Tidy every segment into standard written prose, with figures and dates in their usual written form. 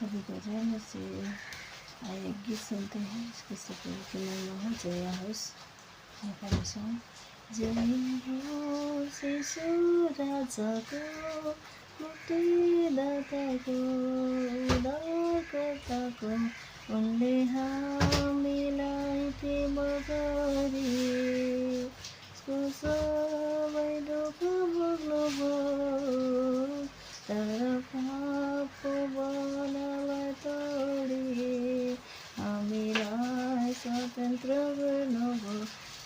सभी को जय मसीह। आइए एक गीत सुनते हैं। इसके सभी की महिमा हो, जय होस परमेश्वर। जय हो शिशु राजा को, मुक्तिदाता को, उद्धारकर्ता को, उनले हामीलाई प्रेम गरी उसको सबै दुःख भोग्नुभयो। तर पापको बललाई तोडी हामीलाई स्वतन्त्र गर्नुभयो।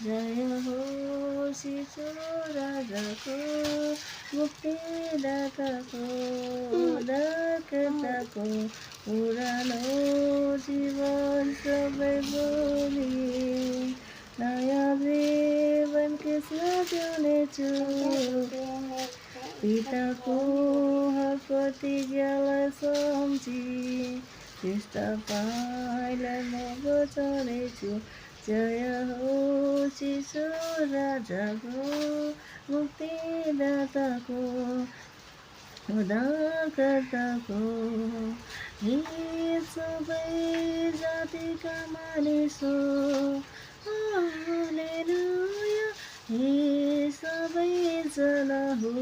जय हो शिशु राजाको, मुक्तिदाताको, उद्धारकर्ताको, पुरानो जीवन सबै भुली नयाँ जीवन कृष्ण जिउनेछु। पिताको हक प्रतिज्ञालाई सम्झी त्यस्ता पाइलाई म बचाउनेछु। जय हो शिशु राजाको, मुक्तिदाताको, उद्धारकर्ताको। यी सबै जातिका मानिसो, हालेलुया, यी सबैजना हो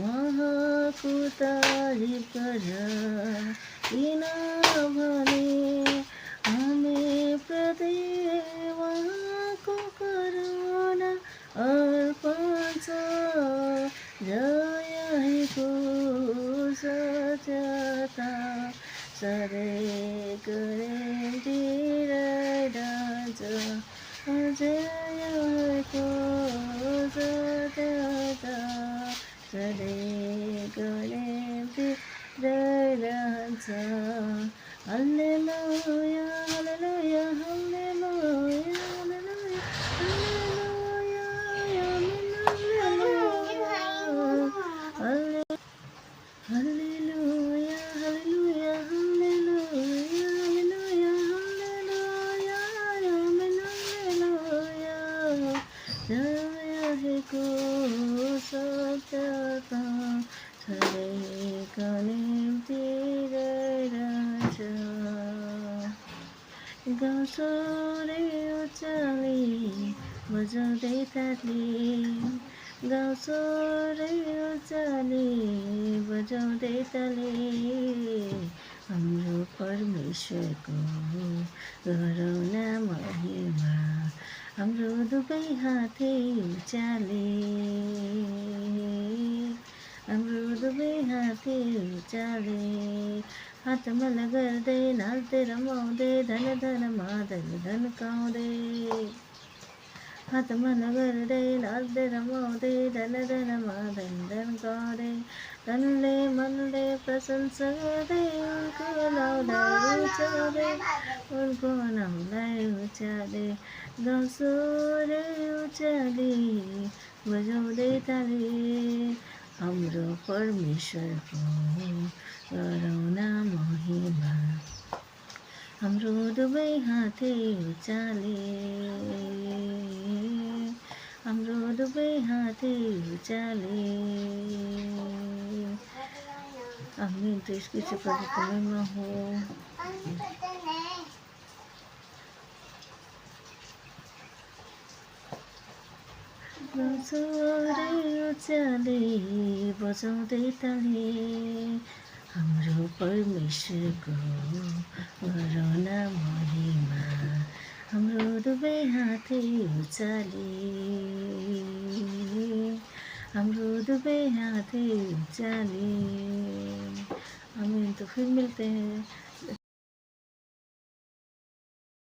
उहाँको तारिफ गर। किनभने हामी प्रति उहाँको करुणा अर्पण छ। जयको सत्यता सधैँको निम्ति रहिरहन्छ। जयको सत्यता सधैँको निम्ति रहिरहन्छ। हालेलुया हालेलुया हालेलुया हालेलुया हालेलुया हालेलुया हालेलुया हालेलुया हालेलुया। जयको सत्यता सधैँको निम्ति रहिरहन्छ। गाउँछु रे उचाली बजाउँदै ताली, गाउँछु रे उचाली बजाउँदै ताली। हाम्रो परमेश्वरको गरौँ न महिमा, हाम्रो दुवै हातै उचाले, हाम्रो दुवै हातै उचाले। हातमा गर्दै नाच्दै रमाउँदै धन धनमा धन धन्काउँदै। हातमा गर्दै नाच्दै रमाउँदै धन धनमा धन धन्काउँदै। तनले मनले प्रशंसा गर्दै उनको नाउँलाई उचाल्दै, उनको नाउँलाई उचाल्दै। गाउँछु रे उचाली बजाउँदै ताली, हाम्रो परमेश्वरको गरौँ न महिमा, हाम्रो दुवै हातै उचाले, हाम्रो दुवै हातै उचाले। आमीन। तो इसकी से प्रभु महिमा हो। गाउँछु रे उचाले बजाउँदै ताली, हाम्रो परमेश्वरको गरौँ न महिमा, हाम्रो दुवै हातै उचाले, हाम्रो दुवै हातै उचाले। आमीन। तो फिर मिलते हैं।